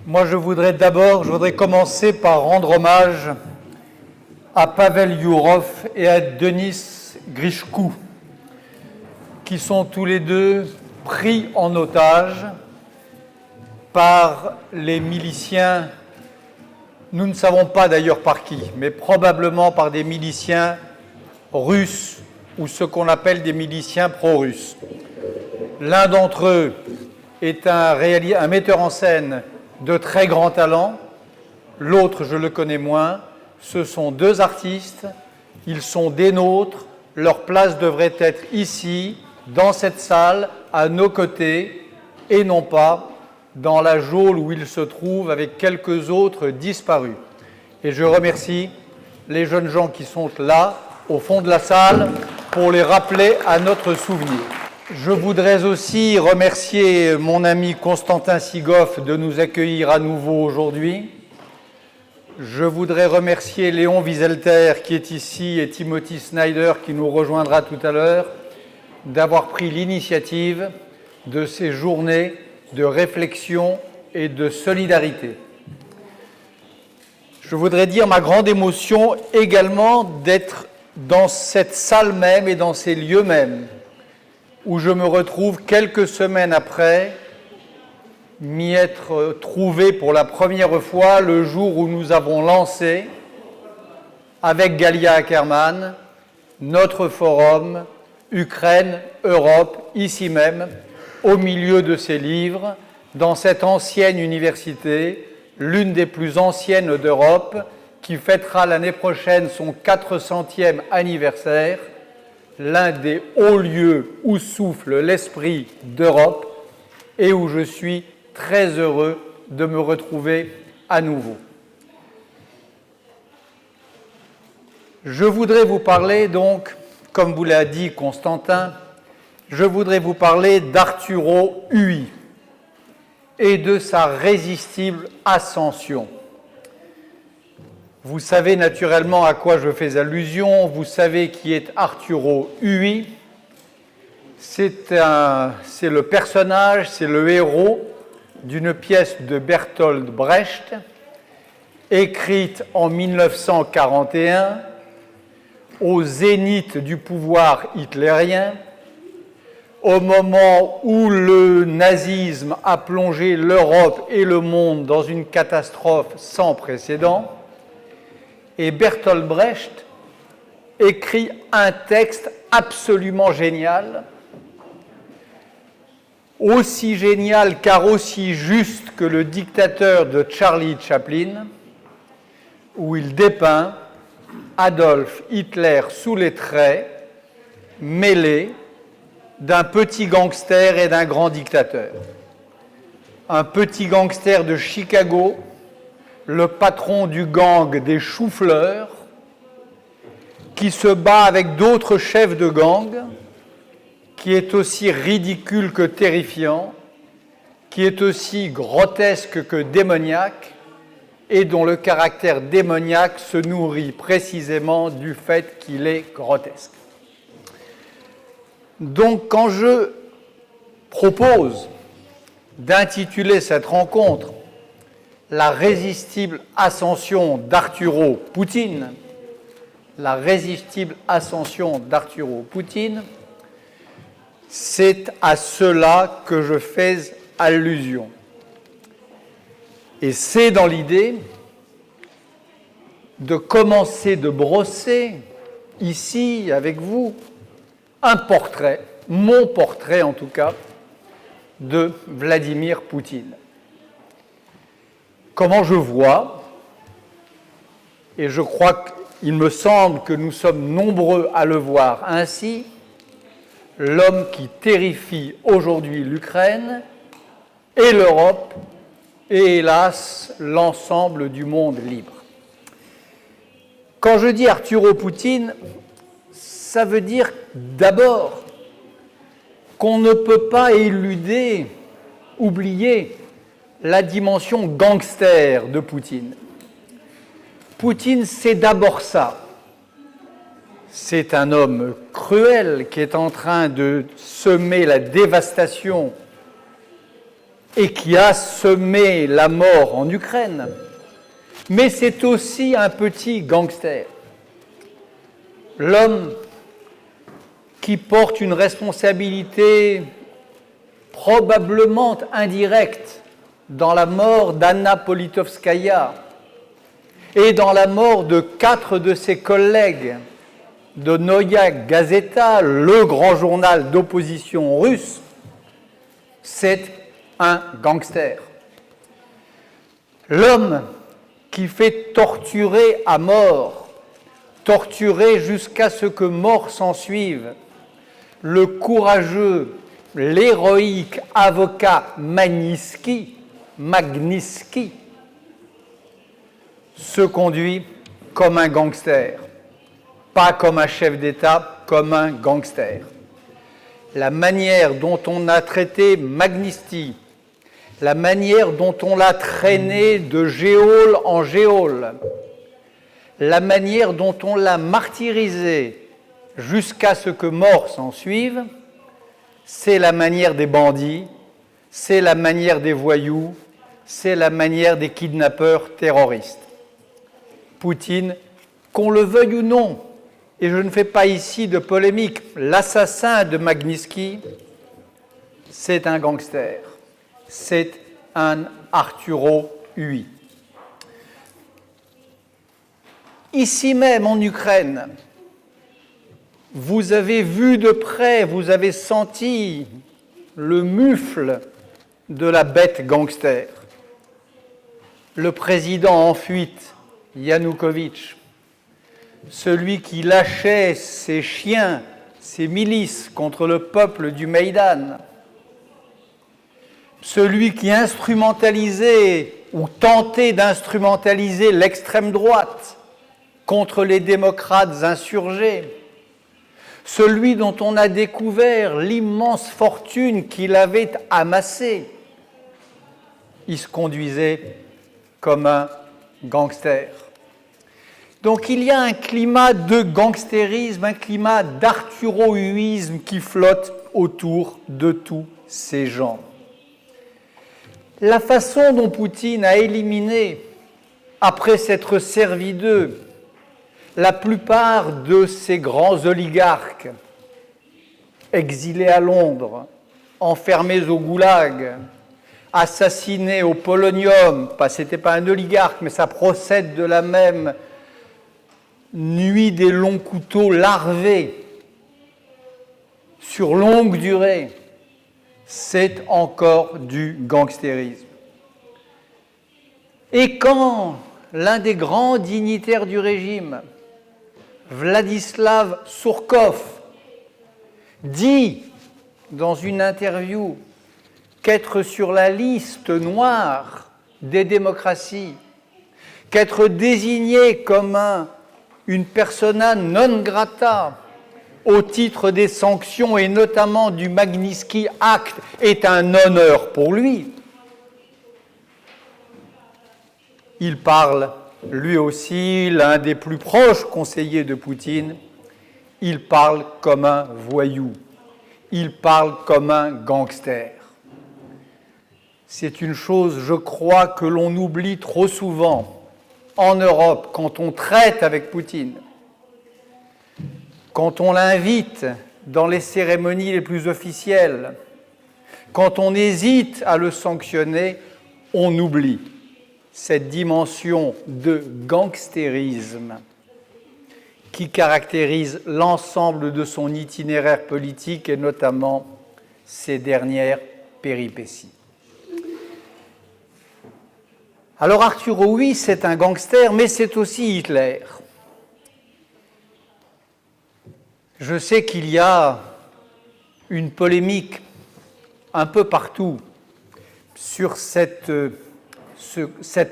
Moi, je voudrais commencer par rendre hommage à Pavel Yourov et à Denis Grichkou, qui sont tous les deux pris en otage par les miliciens, nous ne savons pas d'ailleurs par qui, mais probablement par des miliciens russes ou ce qu'on appelle des miliciens pro-russes. L'un d'entre eux est un metteur en scène de très grand talent, l'autre, je le connais moins. Ce sont deux artistes, ils sont des nôtres, leur place devrait être ici, dans cette salle, à nos côtés, et non pas dans la geôle où ils se trouvent avec quelques autres disparus. Et je remercie les jeunes gens qui sont là, au fond de la salle, pour les rappeler à notre souvenir. Je voudrais aussi remercier mon ami Constantin Sigoff de nous accueillir à nouveau aujourd'hui. Je voudrais remercier Léon Wieselter qui est ici et Timothy Snyder qui nous rejoindra tout à l'heure d'avoir pris l'initiative de ces journées de réflexion et de solidarité. Je voudrais dire ma grande émotion également d'être dans cette salle même et dans ces lieux mêmes où je me retrouve quelques semaines après m'y être trouvé pour la première fois le jour où nous avons lancé, avec Galia Ackerman, notre forum Ukraine-Europe, ici même, au milieu de ces livres, dans cette ancienne université, l'une des plus anciennes d'Europe, qui fêtera l'année prochaine son 400e anniversaire, l'un des hauts lieux où souffle l'esprit d'Europe et où je suis très heureux de me retrouver à nouveau. Je voudrais vous parler donc, comme vous l'a dit Constantin, je voudrais vous parler d'Arturo Ui et de sa résistible ascension. Vous savez naturellement à quoi je fais allusion, vous savez qui est Arturo Ui. C'est le personnage, c'est le héros d'une pièce de Bertolt Brecht, écrite en 1941, au zénith du pouvoir hitlérien, au moment où le nazisme a plongé l'Europe et le monde dans une catastrophe sans précédent. Et Bertolt Brecht écrit un texte absolument génial, aussi génial car aussi juste que Le dictateur de Charlie Chaplin, où il dépeint Adolf Hitler sous les traits, mêlé d'un petit gangster et d'un grand dictateur. Un petit gangster de Chicago, le patron du gang des choux-fleurs, qui se bat avec d'autres chefs de gang, qui est aussi ridicule que terrifiant, qui est aussi grotesque que démoniaque, et dont le caractère démoniaque se nourrit précisément du fait qu'il est grotesque. Donc, quand je propose d'intituler cette rencontre « La résistible ascension d'Arturo Poutine », la résistible ascension d'Arturo Poutine, c'est à cela que je fais allusion. Et c'est dans l'idée de commencer de brosser, ici, avec vous, un portrait, mon portrait en tout cas, de Vladimir Poutine. Comment je vois, et je crois qu'il me semble que nous sommes nombreux à le voir ainsi, l'homme qui terrifie aujourd'hui l'Ukraine et l'Europe et hélas l'ensemble du monde libre. Quand je dis Arturo Poutine, ça veut dire d'abord qu'on ne peut pas éluder, oublier la dimension gangster de Poutine. Poutine, c'est d'abord ça. C'est un homme cruel qui est en train de semer la dévastation et qui a semé la mort en Ukraine. Mais c'est aussi un petit gangster. L'homme qui porte une responsabilité probablement indirecte dans la mort d'Anna Politkovskaya et dans la mort de 4 de ses collègues de Noya Gazeta, le grand journal d'opposition russe, c'est un gangster. L'homme qui fait torturer à mort, torturer jusqu'à ce que mort s'ensuive, le courageux, l'héroïque avocat Magnitsky, se conduit comme un gangster, pas comme un chef d'État, comme un gangster. La manière dont on a traité Magnitsky, la manière dont on l'a traîné de geôle en geôle, la manière dont on l'a martyrisé jusqu'à ce que mort s'ensuive, c'est la manière des bandits, c'est la manière des voyous, c'est la manière des kidnappeurs terroristes. Poutine, qu'on le veuille ou non, et je ne fais pas ici de polémique, l'assassin de Magnitsky, c'est un gangster, c'est un Arturo Ui. Ici même en Ukraine, vous avez vu de près, vous avez senti le mufle de la bête gangster. Le président en fuite, Yanukovych, celui qui lâchait ses chiens, ses milices contre le peuple du Maïdan, celui qui instrumentalisait ou tentait d'instrumentaliser l'extrême droite contre les démocrates insurgés, celui dont on a découvert l'immense fortune qu'il avait amassée, il se conduisait comme un gangster. Donc il y a un climat de gangstérisme, un climat d'arthuroïsme qui flotte autour de tous ces gens. La façon dont Poutine a éliminé, après s'être servi d'eux, la plupart de ces grands oligarques exilés à Londres, enfermés au goulag, assassinés au polonium, ce n'était pas un oligarque, mais ça procède de la même nuit des longs couteaux larvés sur longue durée, c'est encore du gangstérisme. Et quand l'un des grands dignitaires du régime, Vladislav Surkov, dit dans une interview qu'être sur la liste noire des démocraties, qu'être désigné comme une persona non grata au titre des sanctions et notamment du Magnitsky Act est un honneur pour lui. Il parle, lui aussi, l'un des plus proches conseillers de Poutine, il parle comme un voyou, il parle comme un gangster. C'est une chose, je crois, que l'on oublie trop souvent en Europe quand on traite avec Poutine, quand on l'invite dans les cérémonies les plus officielles, quand on hésite à le sanctionner, on oublie cette dimension de gangstérisme qui caractérise l'ensemble de son itinéraire politique et notamment ses dernières péripéties. Alors Arturo, oui, c'est un gangster, mais c'est aussi Hitler. Je sais qu'il y a une polémique un peu partout sur cette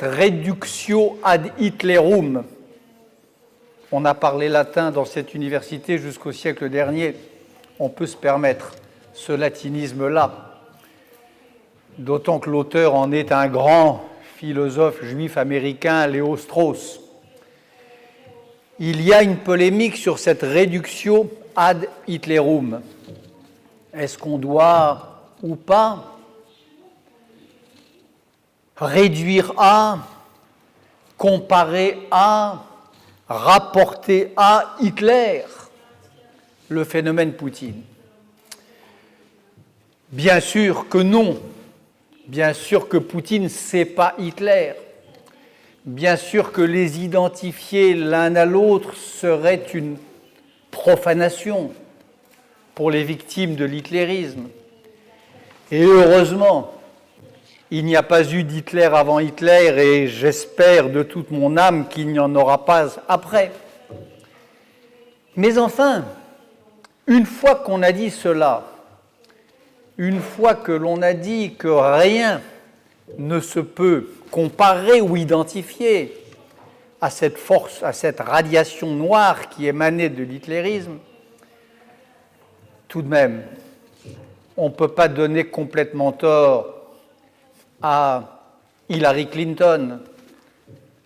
réductio ad Hitlerum. On a parlé latin dans cette université jusqu'au siècle dernier. On peut se permettre ce latinisme-là, d'autant que l'auteur en est un grand philosophe juif américain, Léo Strauss. Il y a une polémique sur cette réductio ad Hitlerum. Est-ce qu'on doit ou pas réduire à, comparer à, rapporter à Hitler le phénomène Poutine. Bien sûr que non. Bien sûr que Poutine, c'est pas Hitler. Bien sûr que les identifier l'un à l'autre serait une profanation pour les victimes de l'hitlérisme. Et heureusement, il n'y a pas eu d'Hitler avant Hitler et j'espère de toute mon âme qu'il n'y en aura pas après. Mais enfin, une fois qu'on a dit cela, une fois que l'on a dit que rien ne se peut comparer ou identifier à cette force, à cette radiation noire qui émanait de l'hitlérisme, tout de même, on ne peut pas donner complètement tort à Hillary Clinton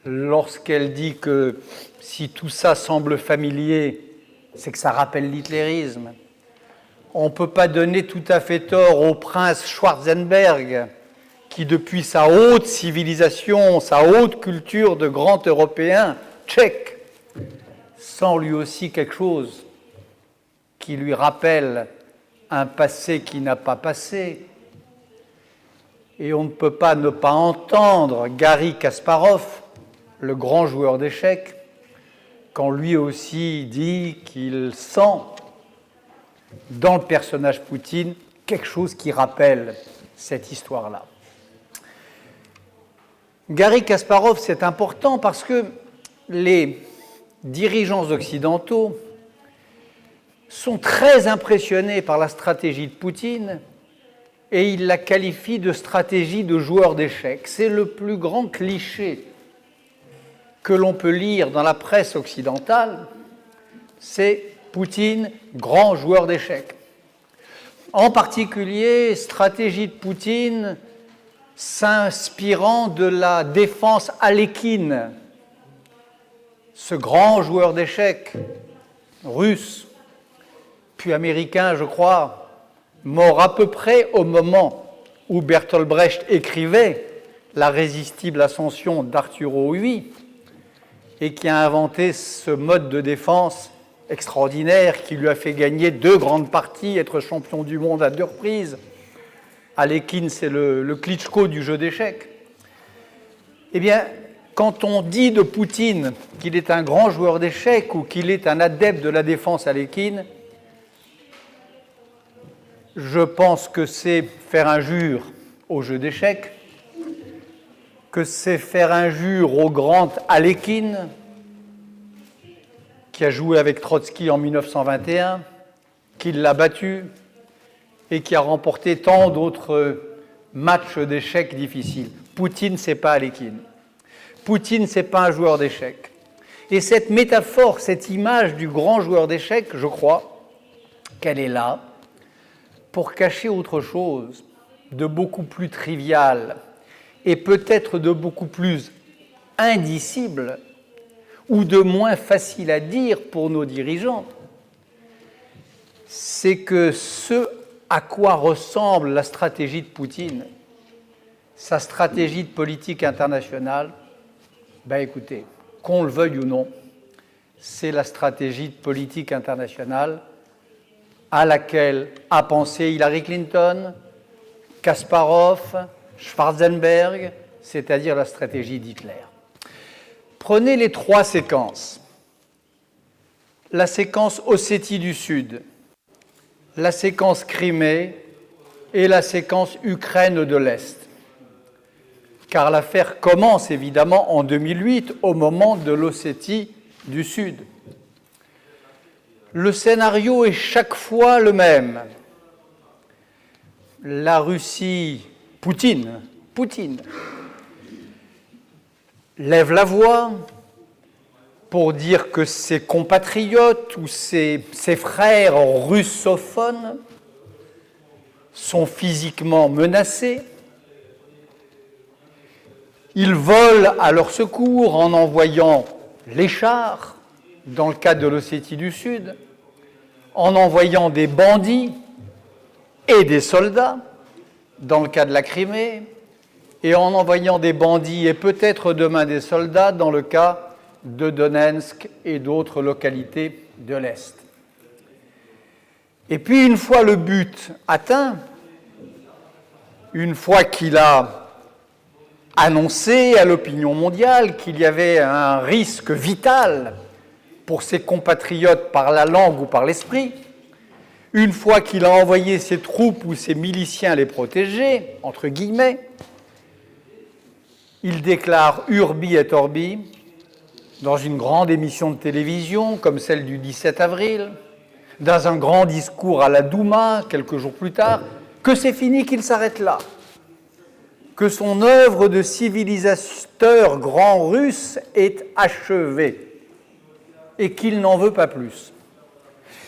lorsqu'elle dit que si tout ça semble familier, c'est que ça rappelle l'hitlérisme. On ne peut pas donner tout à fait tort au prince Schwarzenberg qui, depuis sa haute civilisation, sa haute culture de grand Européen tchèque, sent lui aussi quelque chose qui lui rappelle un passé qui n'a pas passé. Et on ne peut pas ne pas entendre Garry Kasparov, le grand joueur d'échecs, quand lui aussi dit qu'il sent dans le personnage Poutine quelque chose qui rappelle cette histoire-là. Garry Kasparov, c'est important parce que les dirigeants occidentaux sont très impressionnés par la stratégie de Poutine et ils la qualifient de stratégie de joueur d'échecs. C'est le plus grand cliché que l'on peut lire dans la presse occidentale, c'est Poutine, grand joueur d'échecs. En particulier, stratégie de Poutine s'inspirant de la défense Alekhine, ce grand joueur d'échecs russe, puis américain, je crois, mort à peu près au moment où Bertolt Brecht écrivait La résistible ascension d'Arturo Ui, et qui a inventé ce mode de défense extraordinaire qui lui a fait gagner 2 grandes parties, être champion du monde à 2 reprises. Alekhine, c'est le Klitschko du jeu d'échecs. Eh bien, quand on dit de Poutine qu'il est un grand joueur d'échecs ou qu'il est un adepte de la défense Alekhine, je pense que c'est faire injure au jeu d'échecs, que c'est faire injure au grand Alekhine, qui a joué avec Trotsky en 1921, qui l'a battu et qui a remporté tant d'autres matchs d'échecs difficiles. Poutine, c'est pas Alekhine. Poutine, c'est pas un joueur d'échecs. Et cette métaphore, cette image du grand joueur d'échecs, je crois qu'elle est là pour cacher autre chose de beaucoup plus trivial et peut-être de beaucoup plus indicible ou de moins facile à dire pour nos dirigeants. C'est que ce à quoi ressemble la stratégie de Poutine, sa stratégie de politique internationale, ben écoutez, qu'on le veuille ou non, c'est la stratégie de politique internationale à laquelle a pensé Hillary Clinton, Kasparov, Schwarzenberg, c'est-à-dire la stratégie d'Hitler. Prenez les 3 séquences. La séquence Ossétie du Sud, la séquence Crimée et la séquence Ukraine de l'Est. Car l'affaire commence évidemment en 2008, au moment de l'Ossétie du Sud. Le scénario est chaque fois le même. La Russie, Poutine, lève la voix pour dire que ses compatriotes ou ses frères russophones sont physiquement menacés. Ils volent à leur secours en envoyant les chars, dans le cas de l'Ossétie du Sud, en envoyant des bandits et des soldats, dans le cas de la Crimée, et en envoyant des bandits et peut-être demain des soldats dans le cas de Donetsk et d'autres localités de l'Est. Et puis, une fois le but atteint, une fois qu'il a annoncé à l'opinion mondiale qu'il y avait un risque vital pour ses compatriotes par la langue ou par l'esprit, une fois qu'il a envoyé ses troupes ou ses miliciens les protéger, entre guillemets, il déclare urbi et orbi, dans une grande émission de télévision comme celle du 17 avril, dans un grand discours à la Douma quelques jours plus tard, que c'est fini, qu'il s'arrête là, que son œuvre de civilisateur grand russe est achevée et qu'il n'en veut pas plus.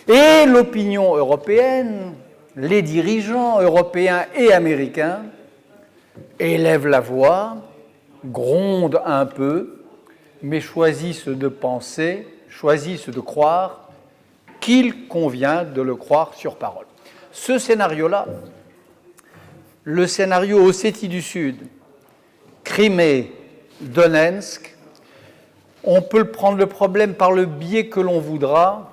Et l'opinion européenne, les dirigeants européens et américains élèvent la voix, grondent un peu, mais choisissent de penser, choisissent de croire qu'il convient de le croire sur parole. Ce scénario-là, le scénario Ossétie du Sud, Crimée, Donetsk, on peut prendre le problème par le biais que l'on voudra.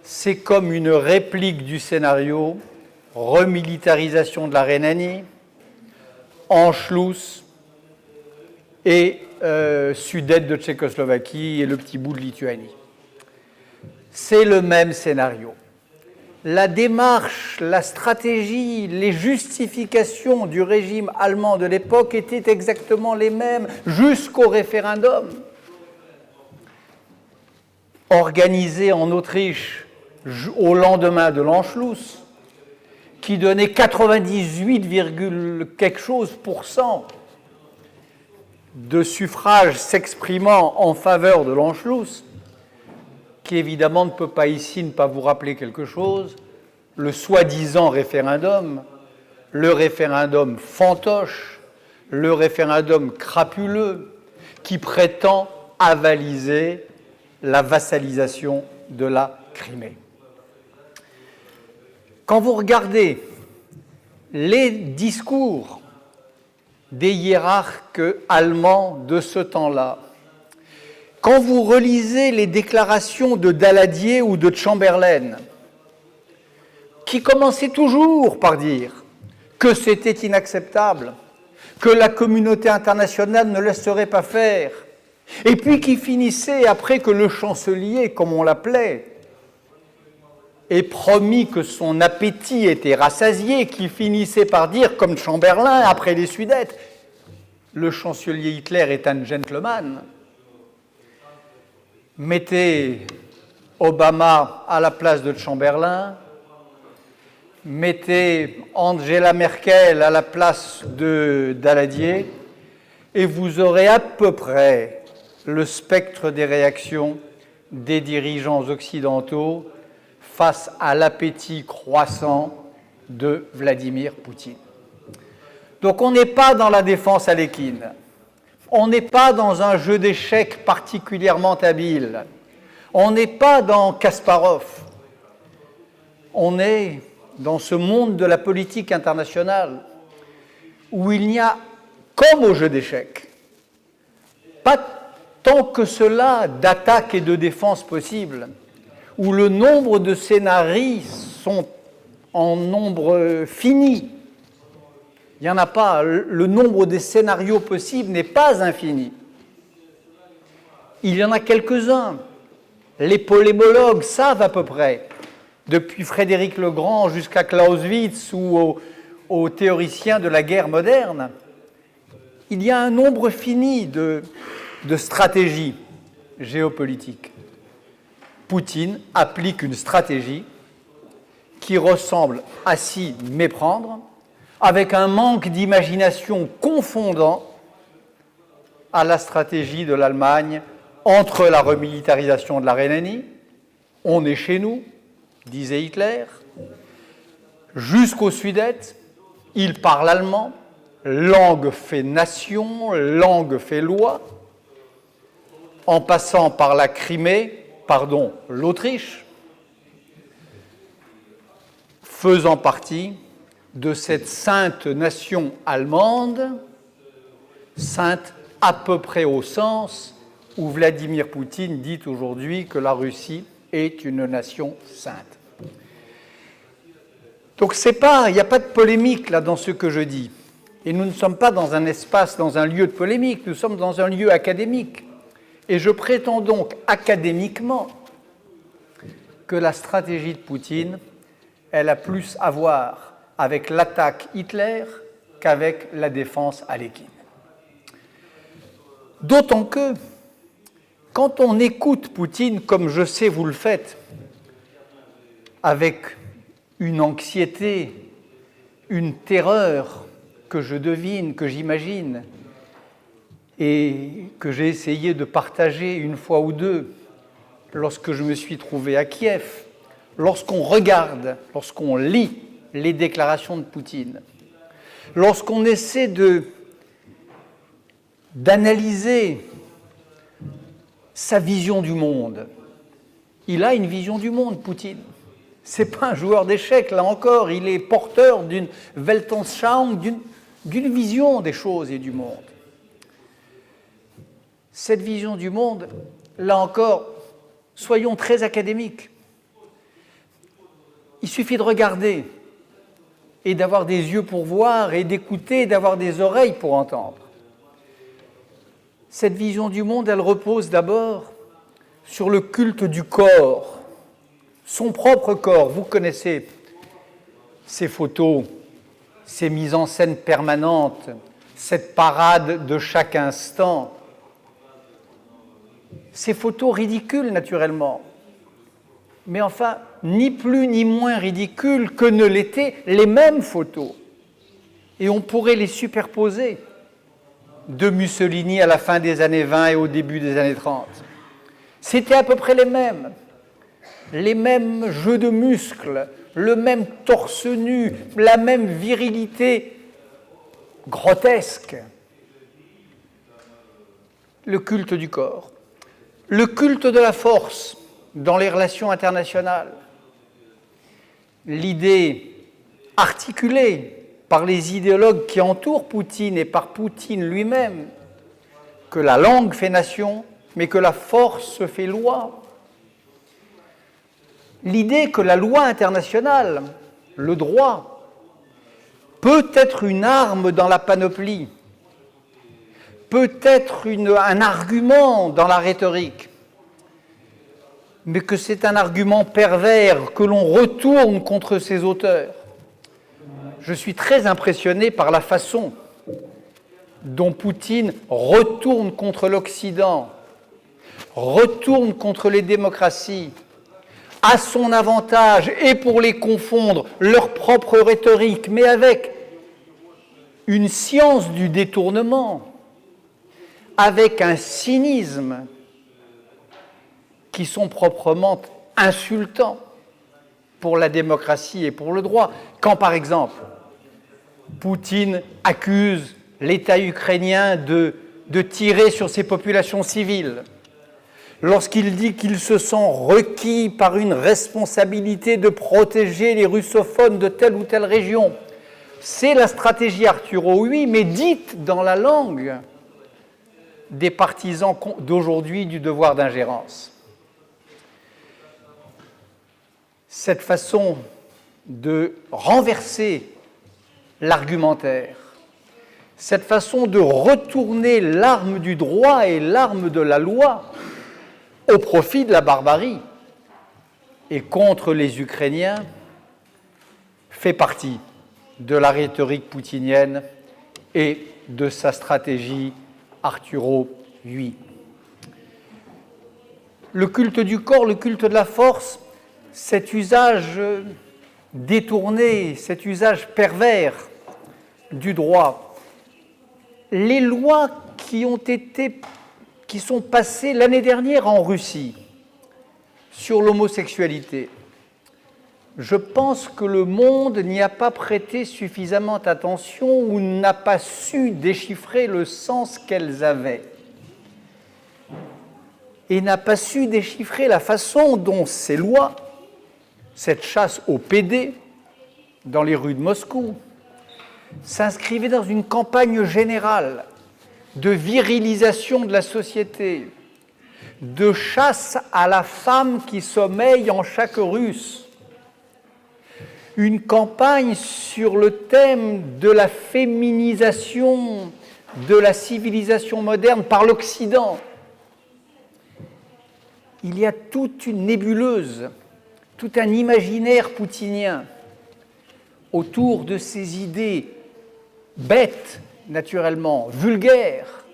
C'est comme une réplique du scénario remilitarisation de la Rhénanie, Anschluss et Sud-Est de Tchécoslovaquie et le petit bout de Lituanie. C'est le même scénario. La démarche, la stratégie, les justifications du régime allemand de l'époque étaient exactement les mêmes jusqu'au référendum organisé en Autriche au lendemain de l'Anschluss, qui donnait 98, quelque chose % de suffrages s'exprimant en faveur de l'Anschluss, qui évidemment ne peut pas ici ne pas vous rappeler quelque chose, le soi-disant référendum, le référendum fantoche, le référendum crapuleux, qui prétend avaliser la vassalisation de la Crimée. Quand vous regardez les discours des hiérarques allemands de ce temps-là, quand vous relisez les déclarations de Daladier ou de Chamberlain, qui commençaient toujours par dire que c'était inacceptable, que la communauté internationale ne laisserait pas faire, et puis qui finissaient, après que le chancelier, comme on l'appelait, ait promis que son appétit était rassasié, qui finissait par dire, comme Chamberlain, après les Sudètes, le chancelier Hitler est un gentleman. Mettez Obama à la place de Chamberlain, mettez Angela Merkel à la place de Daladier, et vous aurez à peu près le spectre des réactions des dirigeants occidentaux face à l'appétit croissant de Vladimir Poutine. Donc on n'est pas dans la défense à l'équine. On n'est pas dans un jeu d'échecs particulièrement habile. On n'est pas dans Kasparov. On est dans ce monde de la politique internationale où il n'y a, comme au jeu d'échecs, pas tant que cela d'attaque et de défense possible, où le nombre de scénarios sont en nombre fini. Il n'y en a pas. Le nombre des scénarios possibles n'est pas infini. Il y en a quelques-uns. Les polémologues savent à peu près, depuis Frédéric le Grand jusqu'à Clausewitz ou aux théoriciens de la guerre moderne, il y a un nombre fini de stratégies géopolitiques. Poutine applique une stratégie qui ressemble à s'y méprendre, avec un manque d'imagination confondant à la stratégie de l'Allemagne entre la remilitarisation de la Rhénanie, on est chez nous, disait Hitler, jusqu'au Sudète, il parle allemand, langue fait nation, langue fait loi, en passant par la Crimée, l'Autriche, faisant partie de cette sainte nation allemande sainte à peu près au sens où Vladimir Poutine dit aujourd'hui que la Russie est une nation sainte. Donc il n'y a pas de polémique là dans ce que je dis. Et nous ne sommes pas dans un espace, dans un lieu de polémique, nous sommes dans un lieu académique. Et je prétends donc académiquement que la stratégie de Poutine, elle a plus à voir avec l'attaque Hitler qu'avec la défense Alekhine. D'autant que, quand on écoute Poutine, comme je sais vous le faites, avec une anxiété, une terreur que je devine, que j'imagine, et que j'ai essayé de partager une fois ou deux lorsque je me suis trouvé à Kiev, lorsqu'on regarde, lorsqu'on lit les déclarations de Poutine, lorsqu'on essaie d'analyser sa vision du monde. Il a une vision du monde, Poutine. Ce n'est pas un joueur d'échecs, là encore, il est porteur d'une Weltanschauung, d'une vision des choses et du monde. Cette vision du monde, là encore, soyons très académiques. Il suffit de regarder et d'avoir des yeux pour voir et d'écouter et d'avoir des oreilles pour entendre. Cette vision du monde, elle repose d'abord sur le culte du corps, son propre corps. Vous connaissez ces photos, ces mises en scène permanentes, cette parade de chaque instant. Ces photos ridicules, naturellement, mais enfin, ni plus ni moins ridicules que ne l'étaient les mêmes photos. Et on pourrait les superposer de Mussolini à la fin des années 20 et au début des années 30. C'était à peu près les mêmes jeux de muscles, le même torse nu, la même virilité grotesque. Le culte du corps. Le culte de la force dans les relations internationales. L'idée articulée par les idéologues qui entourent Poutine et par Poutine lui-même, que la langue fait nation, mais que la force fait loi. L'idée que la loi internationale, le droit, peut être une arme dans la panoplie, peut être un argument dans la rhétorique, mais que c'est un argument pervers que l'on retourne contre ses auteurs. Je suis très impressionné par la façon dont Poutine retourne contre l'Occident, retourne contre les démocraties, à son avantage, et pour les confondre, leur propre rhétorique, mais avec une science du détournement, avec un cynisme qui sont proprement insultants pour la démocratie et pour le droit. Quand, par exemple, Poutine accuse l'État ukrainien de tirer sur ses populations civiles, lorsqu'il dit qu'il se sent requis par une responsabilité de protéger les russophones de telle ou telle région, c'est la stratégie Arturo, oui, mais dite dans la langue des partisans d'aujourd'hui du devoir d'ingérence. Cette façon de renverser l'argumentaire, cette façon de retourner l'arme du droit et l'arme de la loi au profit de la barbarie et contre les Ukrainiens fait partie de la rhétorique poutinienne et de sa stratégie Arturo VIII. Le culte du corps, le culte de la force, cet usage détourné, cet usage pervers du droit, les lois qui sont passées l'année dernière en Russie sur l'homosexualité, je pense que le monde n'y a pas prêté suffisamment attention ou n'a pas su déchiffrer le sens qu'elles avaient. Et n'a pas su déchiffrer la façon dont ces lois, cette chasse aux PD dans les rues de Moscou, s'inscrivait dans une campagne générale de virilisation de la société, de chasse à la femme qui sommeille en chaque Russe, une campagne sur le thème de la féminisation de la civilisation moderne par l'Occident. Il y a toute une nébuleuse, tout un imaginaire poutinien autour de ces idées bêtes, naturellement, vulgaires,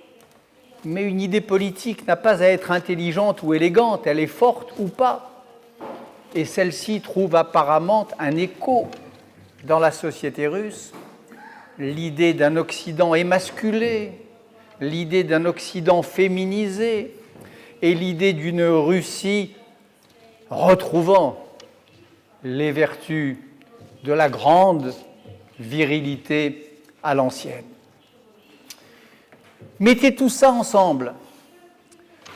mais une idée politique n'a pas à être intelligente ou élégante, elle est forte ou pas. Et celle-ci trouve apparemment un écho dans la société russe. L'idée d'un Occident émasculé, l'idée d'un Occident féminisé et l'idée d'une Russie retrouvant les vertus de la grande virilité à l'ancienne. Mettez tout ça ensemble,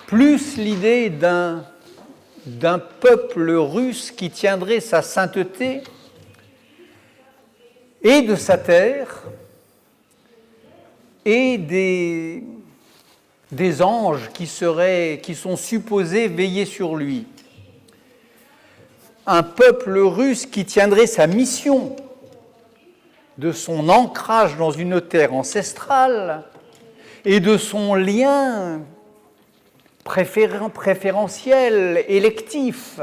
plus l'idée d'un peuple russe qui tiendrait sa sainteté et de sa terre et des anges qui sont supposés veiller sur lui. Un peuple russe qui tiendrait sa mission de son ancrage dans une terre ancestrale et de son lien préférentiel, électif,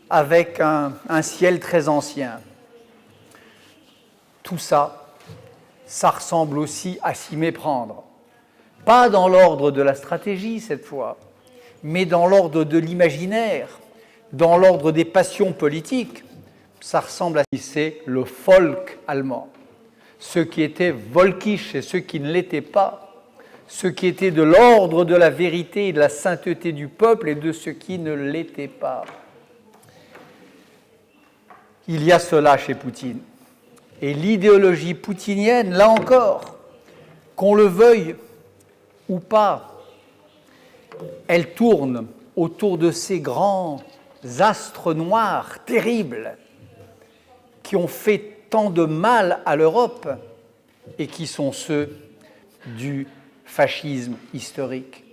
avec un ciel très ancien. Tout ça, ça ressemble aussi à s'y méprendre. Pas dans l'ordre de la stratégie cette fois, mais dans l'ordre de l'imaginaire, dans l'ordre des passions politiques. Ça ressemble à c'est le folk allemand. Ceux qui étaient volkisch et ceux qui ne l'étaient pas, ceux qui étaient de l'ordre de la vérité et de la sainteté du peuple et de ceux qui ne l'étaient pas. Il y a cela chez Poutine. Et l'idéologie poutinienne, là encore, qu'on le veuille ou pas, elle tourne autour de ces grands astres noirs terribles qui ont fait tant de mal à l'Europe et qui sont ceux du fascisme historique.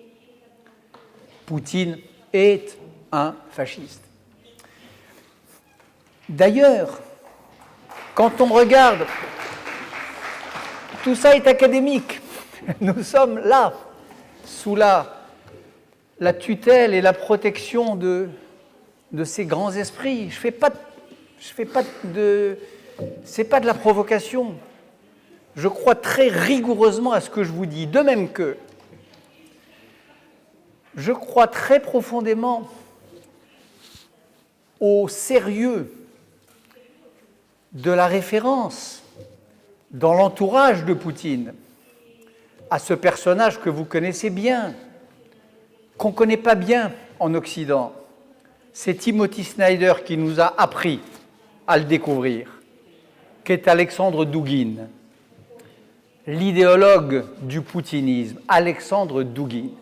Poutine est un fasciste. D'ailleurs, quand on regarde, tout ça est académique. Nous sommes là, sous la tutelle et la protection de ces grands esprits. C'est pas de la provocation. Je crois très rigoureusement à ce que je vous dis, de même que je crois très profondément au sérieux de la référence dans l'entourage de Poutine à ce personnage que vous connaissez bien, qu'on ne connaît pas bien en Occident. C'est Timothy Snyder qui nous a appris à le découvrir, qu'est Alexandre Douguine, l'idéologue du poutinisme, Alexandre Douguine.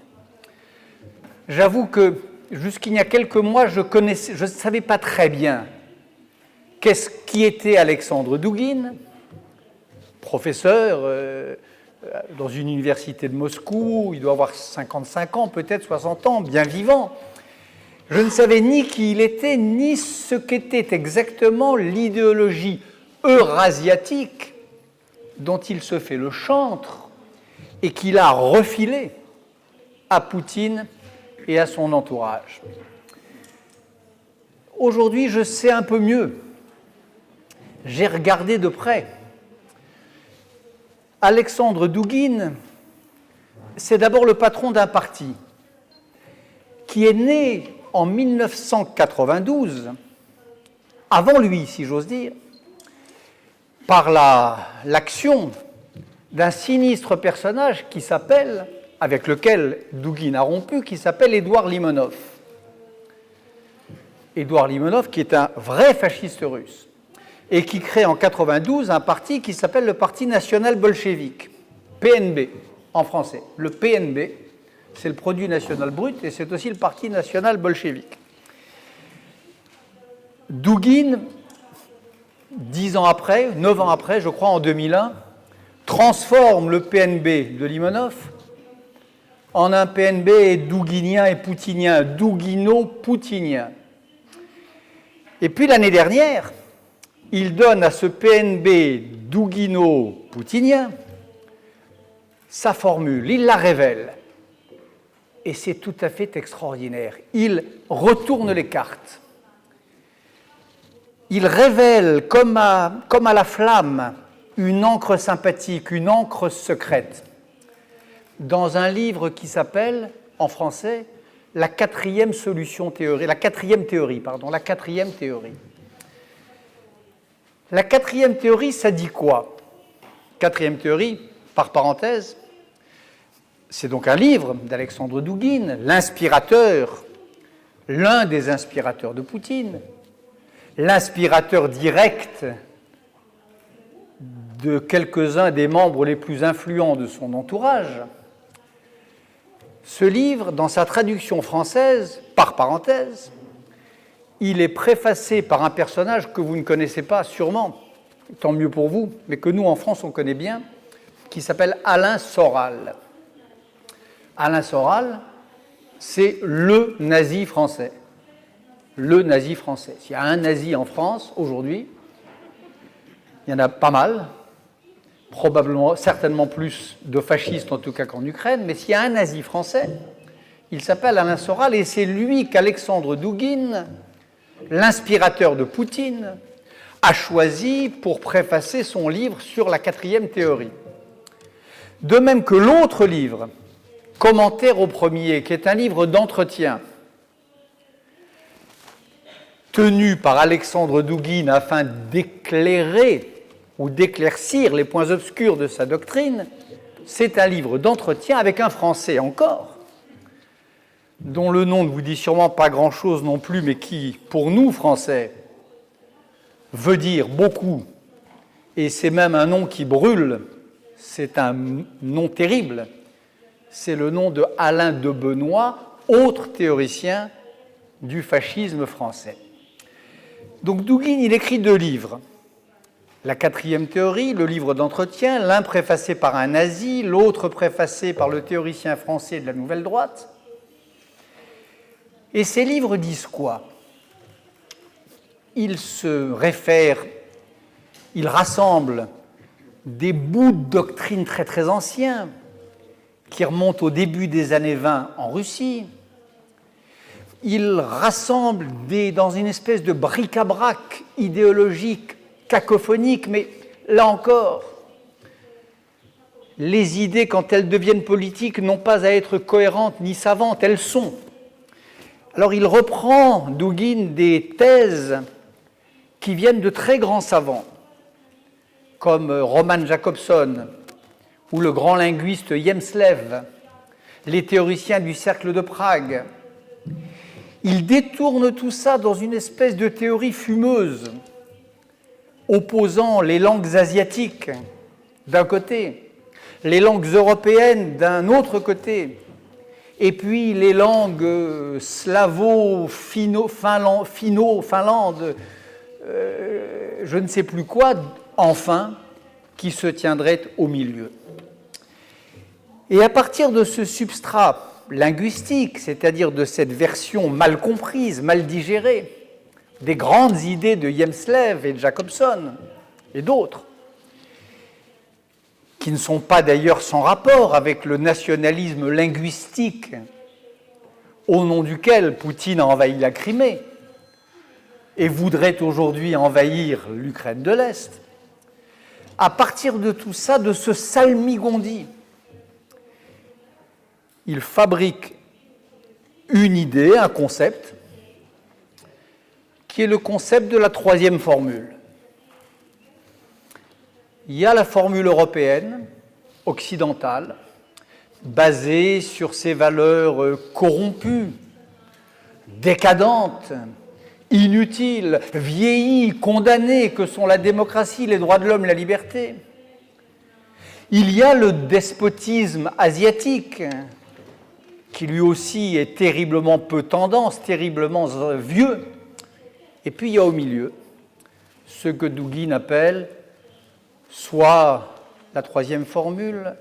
J'avoue que jusqu'il y a quelques mois, je ne savais pas très bien qui était Alexandre Douguine, professeur dans une université de Moscou, il doit avoir 55 ans, peut-être 60 ans, bien vivant. Je ne savais ni qui il était, ni ce qu'était exactement l'idéologie eurasiatique dont il se fait le chantre et qu'il a refilé à Poutine et à son entourage. Aujourd'hui, je sais un peu mieux. J'ai regardé de près. Alexandre Douguine, c'est d'abord le patron d'un parti qui est né en 1992, avant lui, si j'ose dire, par l'action d'un sinistre personnage qui s'appelle, avec lequel Douguine a rompu, qui s'appelle Édouard Limonov. Édouard Limonov, qui est un vrai fasciste russe, et qui crée en 1992 un parti qui s'appelle le Parti national bolchevique, PNB en français. Le PNB, c'est le produit national brut et c'est aussi le Parti national bolchevique. Douguine, 10 ans après, 9 ans après, je crois, en 2001, transforme le PNB de Limonov en un PNB douguinien et poutinien, douguino-poutinien. Et puis l'année dernière, il donne à ce PNB douguino-poutinien sa formule, il la révèle. Et c'est tout à fait extraordinaire. Il retourne les cartes. Il révèle, comme à la flamme, une encre sympathique, une encre secrète, dans un livre qui s'appelle, en français, la quatrième théorie. La quatrième théorie. La quatrième théorie, ça dit quoi? Quatrième théorie, par parenthèse, c'est donc un livre d'Alexandre Douguine, l'inspirateur, l'un des inspirateurs de Poutine, l'inspirateur direct de quelques-uns des membres les plus influents de son entourage. Ce livre, dans sa traduction française, par parenthèse, il est préfacé par un personnage que vous ne connaissez pas sûrement, tant mieux pour vous, mais que nous en France on connaît bien, qui s'appelle Alain Soral. Alain Soral, c'est le nazi français. Le nazi français. S'il y a un nazi en France aujourd'hui, il y en a pas mal, probablement, certainement plus de fascistes en tout cas qu'en Ukraine, mais s'il y a un nazi français, il s'appelle Alain Soral et c'est lui qu'Alexandre Douguine, l'inspirateur de Poutine, a choisi pour préfacer son livre sur la quatrième théorie. De même que l'autre livre, Commentaire au premier, qui est un livre d'entretien tenu par Alexandre Douguine afin d'éclairer ou d'éclaircir les points obscurs de sa doctrine, c'est un livre d'entretien avec un Français encore, dont le nom ne vous dit sûrement pas grand-chose non plus, mais qui, pour nous, Français, veut dire beaucoup, et c'est même un nom qui brûle, c'est un nom terrible, c'est le nom de Alain de Benoît, autre théoricien du fascisme français. Donc Douguine, il écrit 2 livres. La quatrième théorie, le livre d'entretien, l'un préfacé par un nazi, l'autre préfacé par le théoricien français de la Nouvelle Droite. Et ces livres disent quoi? Ils se réfèrent, ils rassemblent des bouts de doctrine très très anciens qui remontent au début des années 20 en Russie. Ils rassemblent dans une espèce de bric-à-brac idéologique, cacophonique, mais là encore, les idées, quand elles deviennent politiques, n'ont pas à être cohérentes ni savantes, elles sont. Alors il reprend, Douguine, des thèses qui viennent de très grands savants, comme Roman Jakobson ou le grand linguiste Jemslev, les théoriciens du Cercle de Prague. Il détourne tout ça dans une espèce de théorie fumeuse, opposant les langues asiatiques d'un côté, les langues européennes d'un autre côté, et puis les langues slavo-finlande, je ne sais plus quoi, enfin, qui se tiendraient au milieu. Et à partir de ce substrat linguistique, c'est-à-dire de cette version mal comprise, mal digérée, des grandes idées de Jemslev et de Jakobson et d'autres, qui ne sont pas d'ailleurs sans rapport avec le nationalisme linguistique au nom duquel Poutine a envahi la Crimée et voudrait aujourd'hui envahir l'Ukraine de l'Est. À partir de tout ça, de ce salmigondis, il fabrique une idée, un concept, qui est le concept de la troisième formule. Il y a la formule européenne, occidentale, basée sur ces valeurs corrompues, décadentes, inutiles, vieillies, condamnées, que sont la démocratie, les droits de l'homme, la liberté. Il y a le despotisme asiatique, qui lui aussi est terriblement peu tendance, terriblement vieux. Et puis il y a au milieu ce que Douguine appelle soit la troisième formule,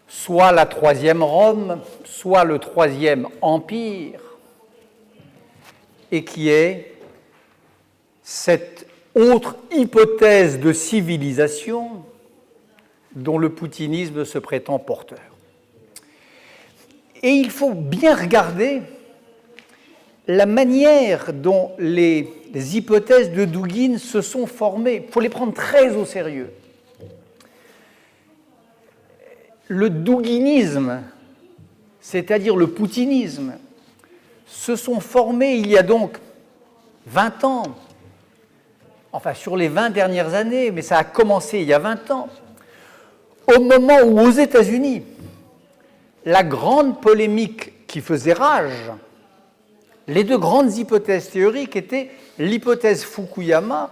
soit la troisième Rome, soit le troisième Empire, et qui est cette autre hypothèse de civilisation dont le poutinisme se prétend porteur. Et il faut bien regarder la manière dont les hypothèses de Dugin se sont formées. Il faut les prendre très au sérieux. Le douginisme, c'est-à-dire le poutinisme, se sont formés il y a donc 20 ans, enfin sur les 20 dernières années, mais ça a commencé il y a 20 ans, au moment où aux États-Unis, la grande polémique qui faisait rage, les deux grandes hypothèses théoriques étaient l'hypothèse Fukuyama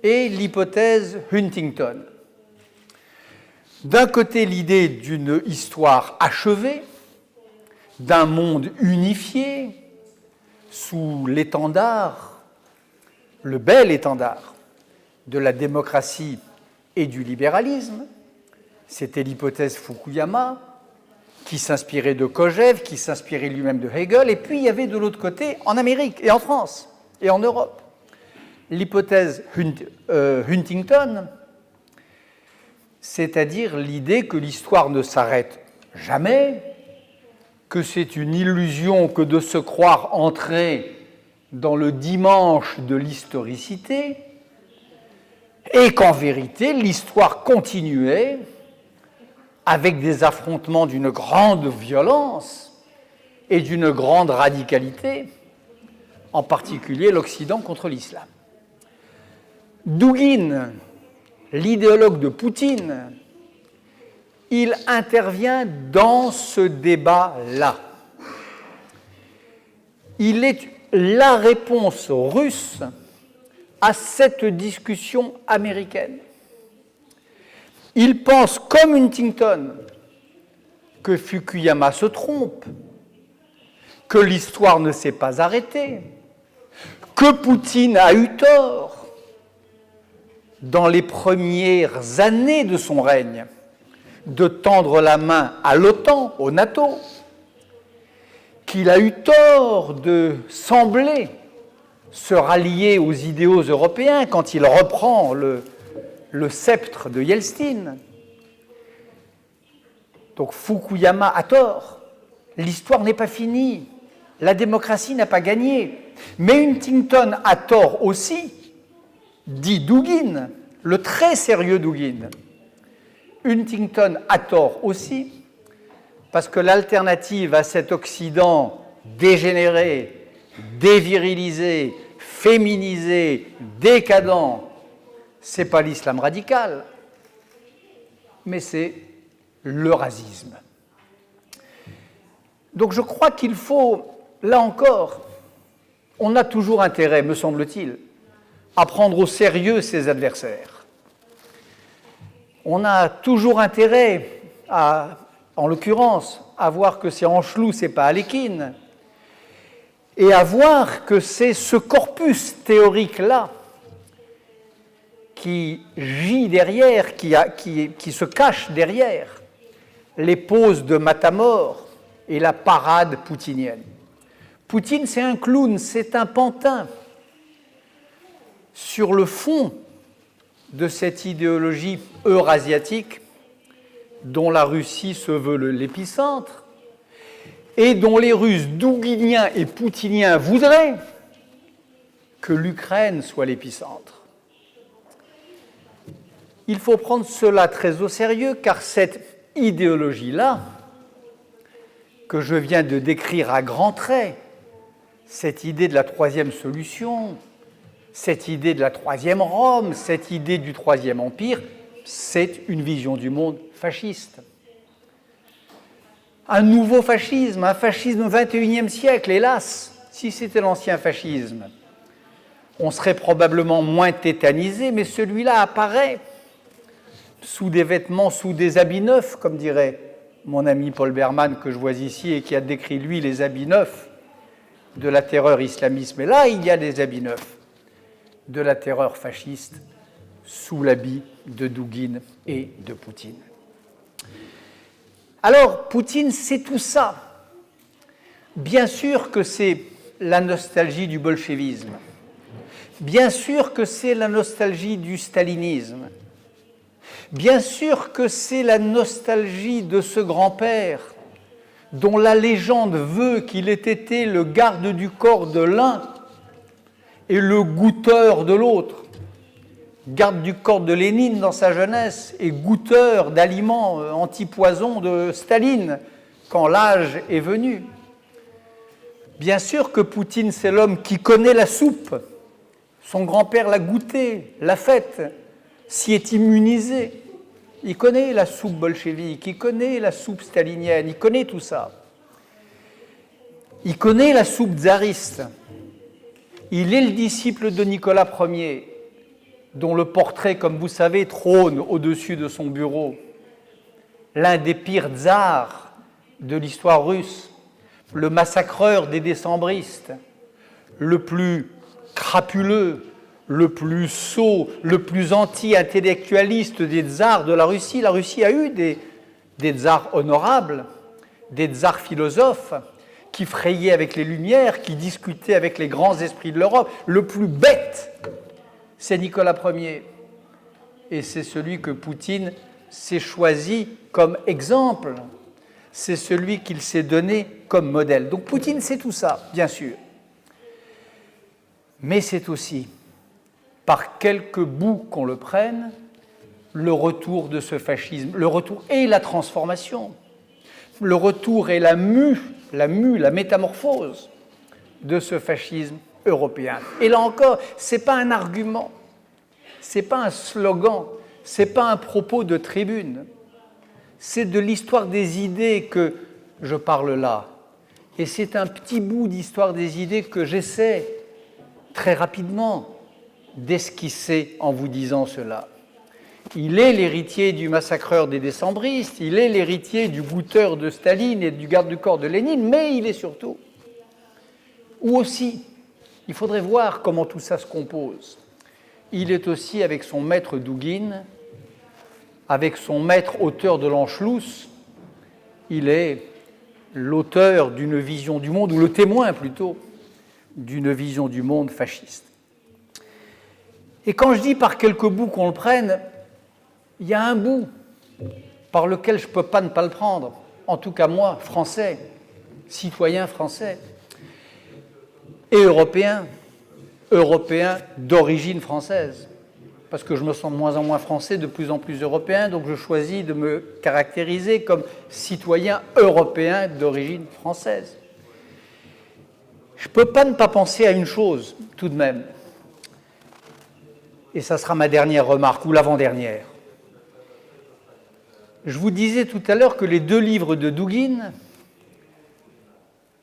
et l'hypothèse Huntington. D'un côté, l'idée d'une histoire achevée, d'un monde unifié, sous l'étendard, le bel étendard de la démocratie et du libéralisme. C'était l'hypothèse Fukuyama, qui s'inspirait de Kojève, qui s'inspirait lui-même de Hegel, et puis il y avait de l'autre côté, en Amérique et en France et en Europe, l'hypothèse Huntington, c'est-à-dire l'idée que l'histoire ne s'arrête jamais, que c'est une illusion que de se croire entrer dans le dimanche de l'historicité, et qu'en vérité, l'histoire continuait avec des affrontements d'une grande violence et d'une grande radicalité, en particulier l'Occident contre l'islam. Dugin, l'idéologue de Poutine, il intervient dans ce débat-là. Il est la réponse russe à cette discussion américaine. Il pense, comme Huntington, que Fukuyama se trompe, que l'histoire ne s'est pas arrêtée, que Poutine a eu tort dans les premières années de son règne de tendre la main à l'OTAN, au NATO, qu'il a eu tort de sembler se rallier aux idéaux européens quand il reprend le sceptre de Yeltsin. Donc Fukuyama a tort. L'histoire n'est pas finie. La démocratie n'a pas gagné. Mais Huntington a tort aussi, dit Dugin, le très sérieux Dugin. Huntington a tort aussi, parce que l'alternative à cet Occident dégénéré, dévirilisé, féminisé, décadent, ce n'est pas l'islam radical, mais c'est l'eurasisme. Donc je crois qu'il faut, là encore, on a toujours intérêt, me semble-t-il, à prendre au sérieux ses adversaires. On a toujours intérêt, en l'occurrence, à voir que c'est Angelou, c'est pas Alekhine, et à voir que c'est ce corpus théorique-là qui gît derrière, qui se cache derrière les poses de Matamor et la parade poutinienne. Poutine, c'est un clown, c'est un pantin. Sur le fond de cette idéologie eurasiatique dont la Russie se veut l'épicentre et dont les Russes douginiens et poutiniens voudraient que l'Ukraine soit l'épicentre. Il faut prendre cela très au sérieux car cette idéologie-là, que je viens de décrire à grands traits, cette idée de la troisième solution, cette idée de la troisième Rome, cette idée du troisième empire, c'est une vision du monde fasciste. Un nouveau fascisme, un fascisme XXIe siècle, hélas, si c'était l'ancien fascisme, on serait probablement moins tétanisé, mais celui-là apparaît sous des vêtements, sous des habits neufs, comme dirait mon ami Paul Berman, que je vois ici, et qui a décrit, lui, les habits neufs de la terreur islamiste. Mais là, il y a des habits neufs de la terreur fasciste sous l'habit de Douguine et de Poutine. Alors, Poutine, c'est tout ça. Bien sûr que c'est la nostalgie du bolchevisme. Bien sûr que c'est la nostalgie du stalinisme. Bien sûr que c'est la nostalgie de ce grand-père dont la légende veut qu'il ait été le garde du corps de l'un et le goûteur de l'autre. Garde du corps de Lénine dans sa jeunesse et goûteur d'aliments anti-poison de Staline quand l'âge est venu. Bien sûr que Poutine, c'est l'homme qui connaît la soupe. Son grand-père l'a goûtée, l'a faite, s'y est immunisé. Il connaît la soupe bolchevique, il connaît la soupe stalinienne, il connaît tout ça. Il connaît la soupe tsariste. Il est le disciple de Nicolas Ier, dont le portrait, comme vous savez, trône au-dessus de son bureau. L'un des pires tsars de l'histoire russe, le massacreur des décembristes, le plus crapuleux, le plus sot, le plus anti-intellectualiste des tsars de la Russie. La Russie a eu des tsars honorables, des tsars philosophes, qui frayaient avec les Lumières, qui discutaient avec les grands esprits de l'Europe. Le plus bête, c'est Nicolas Ier. Et c'est celui que Poutine s'est choisi comme exemple. C'est celui qu'il s'est donné comme modèle. Donc Poutine, c'est tout ça, bien sûr. Mais c'est aussi, par quelque bout qu'on le prenne, le retour de ce fascisme, le retour et la transformation, le retour et la métamorphose de ce fascisme européen. Et là encore, ce n'est pas un argument, ce n'est pas un slogan, ce n'est pas un propos de tribune, c'est de l'histoire des idées que je parle là. Et c'est un petit bout d'histoire des idées que j'essaie très rapidement d'esquisser en vous disant cela. Il est l'héritier du massacreur des décembristes, il est l'héritier du goûteur de Staline et du garde du corps de Lénine, mais il est surtout, ou aussi, il faudrait voir comment tout ça se compose. Il est aussi avec son maître Douguine, avec son maître auteur de l'Anschluss, il est l'auteur d'une vision du monde, ou le témoin plutôt, d'une vision du monde fasciste. Et quand je dis par quelques bouts qu'on le prenne, il y a un bout par lequel je ne peux pas ne pas le prendre, en tout cas moi, français, citoyen français, et européen d'origine française, parce que je me sens de moins en moins français, de plus en plus européen, donc je choisis de me caractériser comme citoyen européen d'origine française. Je ne peux pas ne pas penser à une chose, tout de même, et ça sera ma dernière remarque, ou l'avant-dernière. Je vous disais tout à l'heure que les 2 livres de Douguine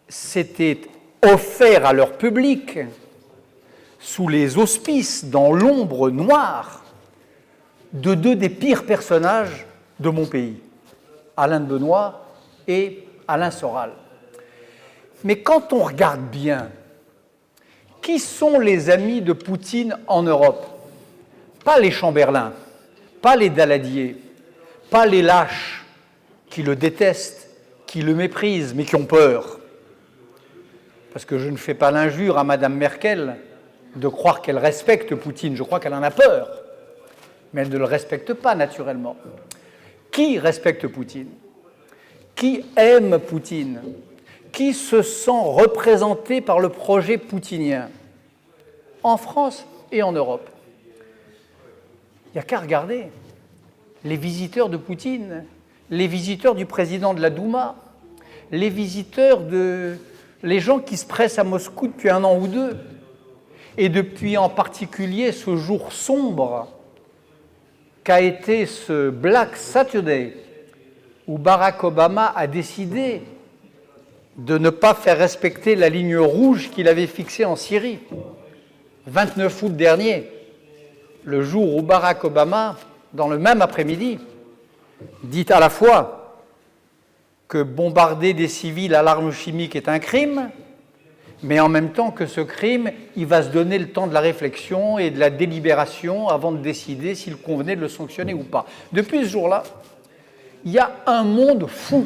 s'étaient offerts à leur public sous les auspices, dans l'ombre noire, de 2 des pires personnages de mon pays, Alain de Benoît et Alain Soral. Mais quand on regarde bien, qui sont les amis de Poutine en Europe? Pas les Chamberlain, pas les Daladier, pas les lâches qui le détestent, qui le méprisent, mais qui ont peur. Parce que je ne fais pas l'injure à Mme Merkel de croire qu'elle respecte Poutine. Je crois qu'elle en a peur, mais elle ne le respecte pas naturellement. Qui respecte Poutine? Qui aime Poutine? Qui se sent représenté par le projet poutinien en France et en Europe? Il n'y a qu'à regarder les visiteurs de Poutine, les visiteurs du président de la Douma, les gens qui se pressent à Moscou depuis 1 an ou 2, et depuis en particulier ce jour sombre qu'a été ce Black Saturday, où Barack Obama a décidé de ne pas faire respecter la ligne rouge qu'il avait fixée en Syrie. 29 août dernier, le jour où Barack Obama, dans le même après-midi, dit à la fois que bombarder des civils à l'arme chimique est un crime, Mais en même temps que ce crime, il va se donner le temps de la réflexion et de la délibération avant de décider s'il convenait de le sanctionner ou pas. Depuis ce jour-là, il y a un monde fou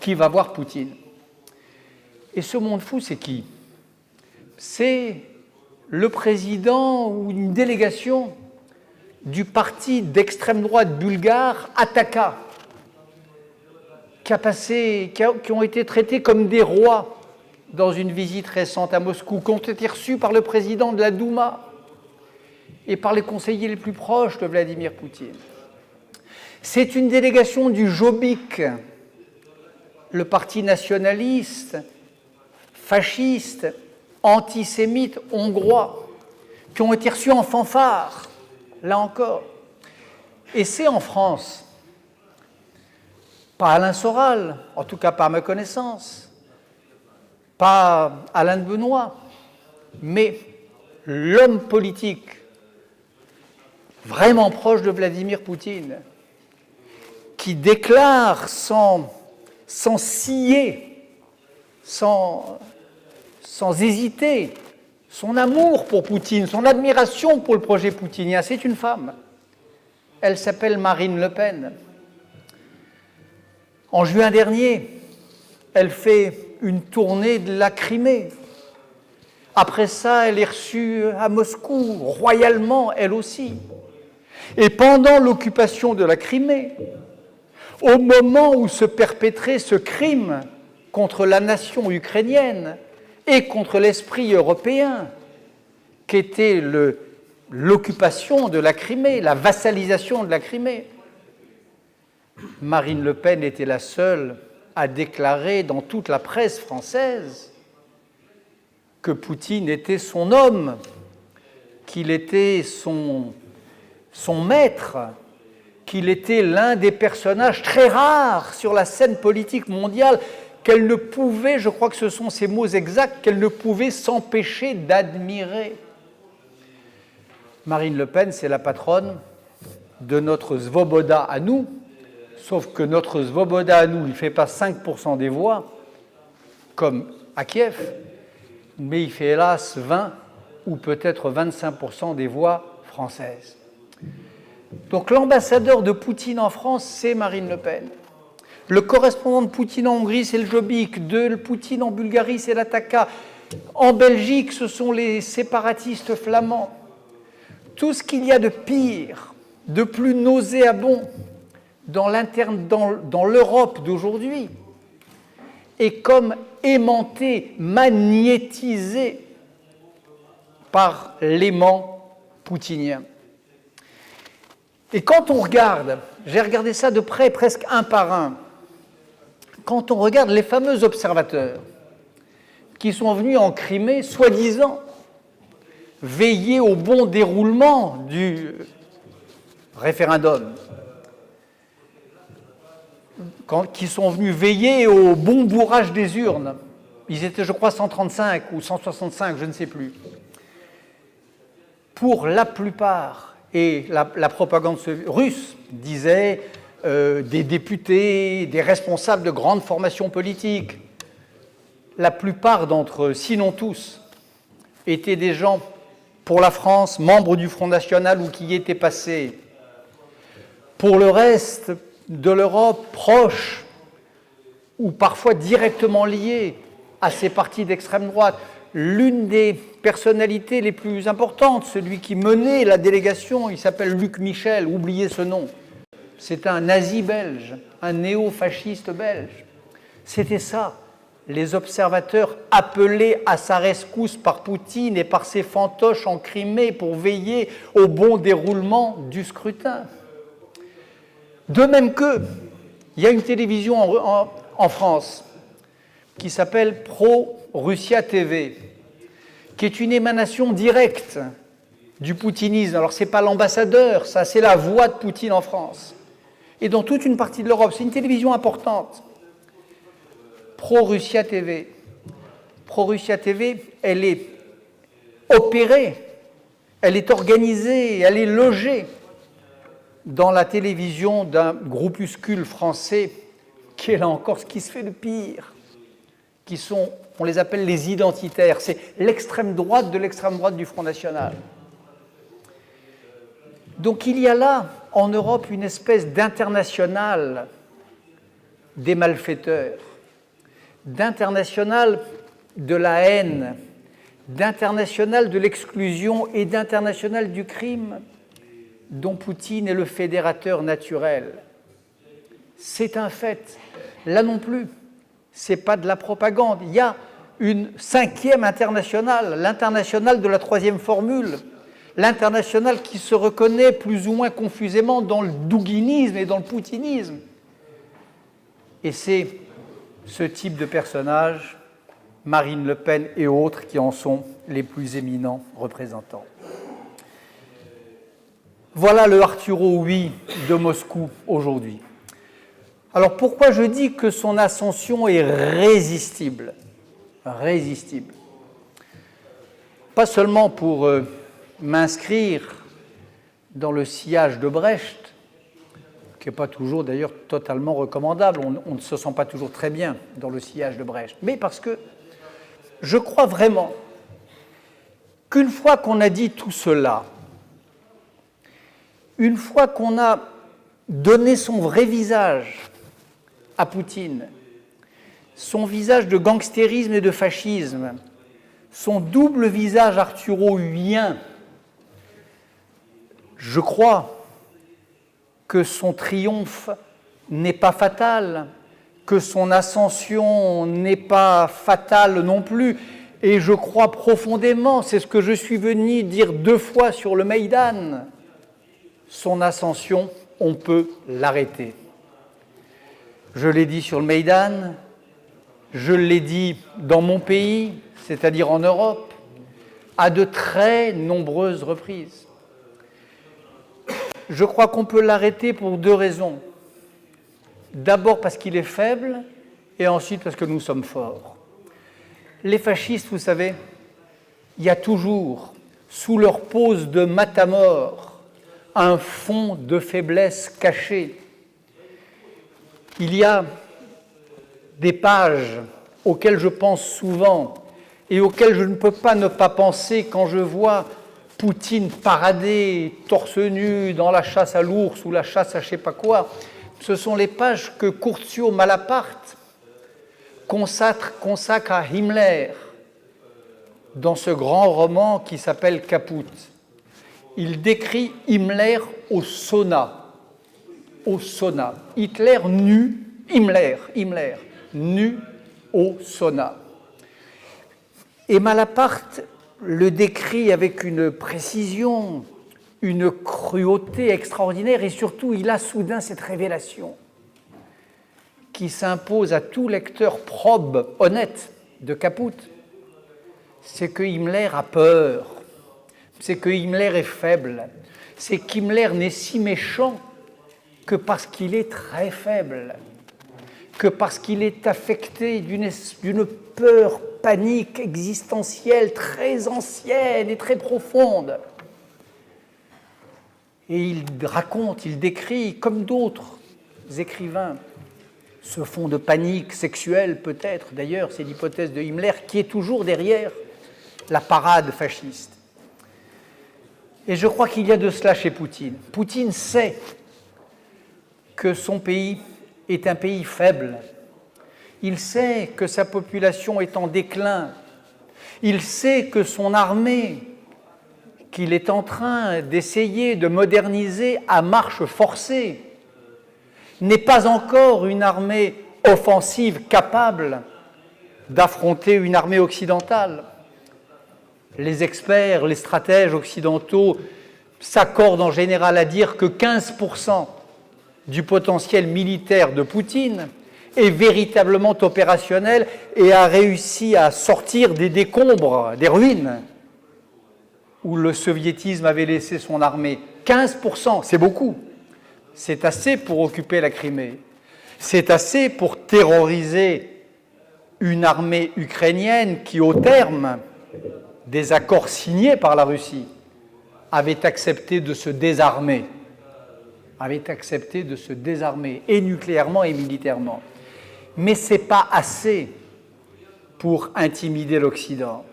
qui va voir Poutine. Et ce monde fou, c'est qui? C'est le président ou une délégation du parti d'extrême droite bulgare Ataka, qui ont été traités comme des rois dans une visite récente à Moscou, qui ont été reçus par le président de la Douma et par les conseillers les plus proches de Vladimir Poutine. C'est une délégation du Jobbik, le parti nationaliste, fasciste, antisémite hongrois, qui ont été reçus en fanfare, là encore. Et c'est en France, pas Alain Soral, en tout cas pas à ma connaissance, pas Alain de Benoît, mais l'homme politique vraiment proche de Vladimir Poutine, qui déclare sans scier, sans hésiter, son amour pour Poutine, son admiration pour le projet poutinien. C'est une femme. Elle s'appelle Marine Le Pen. En juin dernier, elle fait une tournée de la Crimée. Après ça, elle est reçue à Moscou, royalement, elle aussi. Et pendant l'occupation de la Crimée, au moment où se perpétrait ce crime contre la nation ukrainienne et contre l'esprit européen, qu'était l'occupation de la Crimée, la vassalisation de la Crimée, Marine Le Pen était la seule à déclarer dans toute la presse française que Poutine était son homme, qu'il était son maître, qu'il était l'un des personnages très rares sur la scène politique mondiale, qu'elle ne pouvait, je crois que ce sont ces mots exacts, qu'elle ne pouvait s'empêcher d'admirer. Marine Le Pen, c'est la patronne de notre Svoboda à nous, sauf que notre Svoboda à nous, il ne fait pas 5% des voix, comme à Kiev, mais il fait hélas 20 ou peut-être 25% des voix françaises. Donc l'ambassadeur de Poutine en France, c'est Marine Le Pen. Le correspondant de Poutine en Hongrie, c'est le Jobbik. De Poutine en Bulgarie, c'est l'Ataka. En Belgique, ce sont les séparatistes flamands. Tout ce qu'il y a de pire, de plus nauséabond dans l'Europe d'aujourd'hui est comme aimanté, magnétisé par l'aimant poutinien. Et quand on regarde, j'ai regardé ça de près, presque un par un, quand on regarde les fameux observateurs qui sont venus en Crimée, soi-disant, veiller au bon déroulement du référendum, qui sont venus veiller au bon bourrage des urnes. Ils étaient, je crois, 135 ou 165, je ne sais plus. Pour la plupart, et la propagande russe disait des députés, des responsables de grandes formations politiques, la plupart d'entre eux, sinon tous, étaient des gens, pour la France, membres du Front National ou qui y étaient passés. Pour le reste de l'Europe, proche ou parfois directement liés à ces partis d'extrême droite, l'une des personnalités les plus importantes, celui qui menait la délégation, il s'appelle Luc Michel, oubliez ce nom. C'est un nazi belge, un néo-fasciste belge. C'était ça, les observateurs appelés à sa rescousse par Poutine et par ses fantoches en Crimée pour veiller au bon déroulement du scrutin. De même que, il y a une télévision en France qui s'appelle Pro-Russia TV, qui est une émanation directe du poutinisme. Alors, ce n'est pas l'ambassadeur, ça, c'est la voix de Poutine en France. Et dans toute une partie de l'Europe, c'est une télévision importante. Pro-Russia TV. Pro-Russia TV, elle est opérée, elle est organisée, elle est logée dans la télévision d'un groupuscule français qui est là encore ce qui se fait de pire, qui sont On les appelle les identitaires. C'est l'extrême droite de l'extrême droite du Front National. Donc il y a là, en Europe, une espèce d'internationale des malfaiteurs, d'internationale de la haine, d'internationale de l'exclusion et d'internationale du crime dont Poutine est le fédérateur naturel. C'est un fait. Là non plus, ce n'est pas de la propagande. Il y a une cinquième internationale, l'internationale de la troisième formule, l'internationale qui se reconnaît plus ou moins confusément dans le douguinisme et dans le poutinisme. Et c'est ce type de personnage, Marine Le Pen et autres, qui en sont les plus éminents représentants. Voilà le Arturo Oui de Moscou aujourd'hui. Alors pourquoi je dis que son ascension est résistible? Résistible. Pas seulement pour m'inscrire dans le sillage de Brecht, qui n'est pas toujours d'ailleurs totalement recommandable, on ne se sent pas toujours très bien dans le sillage de Brecht, mais parce que je crois vraiment qu'une fois qu'on a dit tout cela, une fois qu'on a donné son vrai visage à Poutine, son visage de gangstérisme et de fascisme, son double visage arturo-huyen, je crois que son triomphe n'est pas fatal, que son ascension n'est pas fatale non plus. Et je crois profondément, c'est ce que je suis venu dire 2 fois sur le Maïdan, son ascension, on peut l'arrêter. Je l'ai dit sur le Maïdan, je l'ai dit dans mon pays, c'est-à-dire en Europe, à de très nombreuses reprises. Je crois qu'on peut l'arrêter pour 2 raisons. D'abord parce qu'il est faible, et ensuite parce que nous sommes forts. Les fascistes, vous savez, il y a toujours, sous leur pose de matamor, un fond de faiblesse caché. Il y a des pages auxquelles je pense souvent et auxquelles je ne peux pas ne pas penser quand je vois Poutine parader torse nu dans la chasse à l'ours ou la chasse à je ne sais pas quoi. Ce sont les pages que Curzio Malaparte consacre à Himmler dans ce grand roman qui s'appelle Caput. Il décrit Himmler au sauna. Au sauna. Hitler nu, Himmler nu au sauna. Et Malaparte le décrit avec une précision, une cruauté extraordinaire, et surtout, il a soudain cette révélation qui s'impose à tout lecteur probe, honnête, de Caput. C'est que Himmler a peur, c'est que Himmler est faible, c'est qu'Himmler n'est si méchant que parce qu'il est très faible, que parce qu'il est affecté d'une peur panique existentielle très ancienne et très profonde. Et il raconte, il décrit, comme d'autres écrivains, ce fond de panique sexuelle peut-être, d'ailleurs, c'est l'hypothèse de Himmler, qui est toujours derrière la parade fasciste. Et je crois qu'il y a de cela chez Poutine. Poutine sait que son pays est un pays faible. Il sait que sa population est en déclin. Il sait que son armée, qu'il est en train d'essayer de moderniser à marche forcée, n'est pas encore une armée offensive capable d'affronter une armée occidentale. Les experts, les stratèges occidentaux s'accordent en général à dire que 15% du potentiel militaire de Poutine est véritablement opérationnel et a réussi à sortir des décombres, des ruines où le soviétisme avait laissé son armée. 15%, c'est beaucoup. C'est assez pour occuper la Crimée. C'est assez pour terroriser une armée ukrainienne qui, au terme des accords signés par la Russie, avait accepté de se désarmer. Et nucléairement et militairement. Mais ce n'est pas assez pour intimider l'Occident.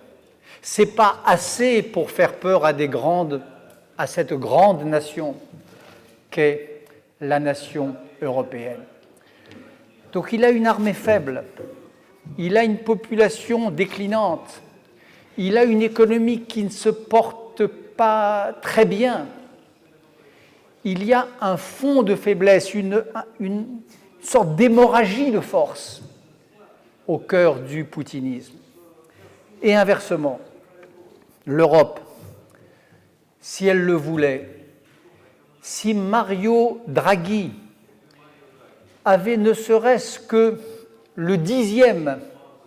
Ce n'est pas assez pour faire peur à cette grande nation qu'est la nation européenne. Donc il a une armée faible, il a une population déclinante, il a une économie qui ne se porte pas très bien. Il y a un fond de faiblesse, une sorte d'hémorragie de force au cœur du poutinisme. Et inversement, l'Europe, si elle le voulait, si Mario Draghi avait ne serait-ce que le 10e,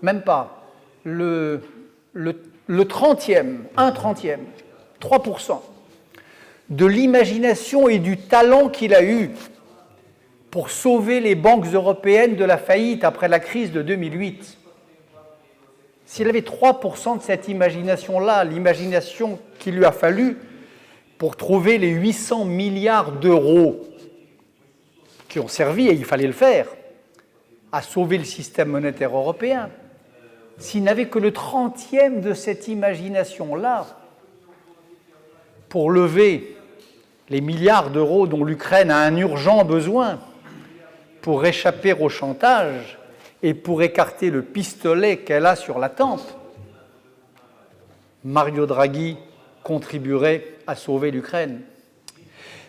même pas, le 30e, 1/30e, 3% de l'imagination et du talent qu'il a eu pour sauver les banques européennes de la faillite après la crise de 2008. S'il avait 3% de cette imagination-là, l'imagination qu'il lui a fallu pour trouver les 800 milliards d'euros qui ont servi, et il fallait le faire, à sauver le système monétaire européen, s'il n'avait que le 30e de cette imagination-là pour lever les milliards d'euros dont l'Ukraine a un urgent besoin pour échapper au chantage et pour écarter le pistolet qu'elle a sur la tempe, Mario Draghi contribuerait à sauver l'Ukraine.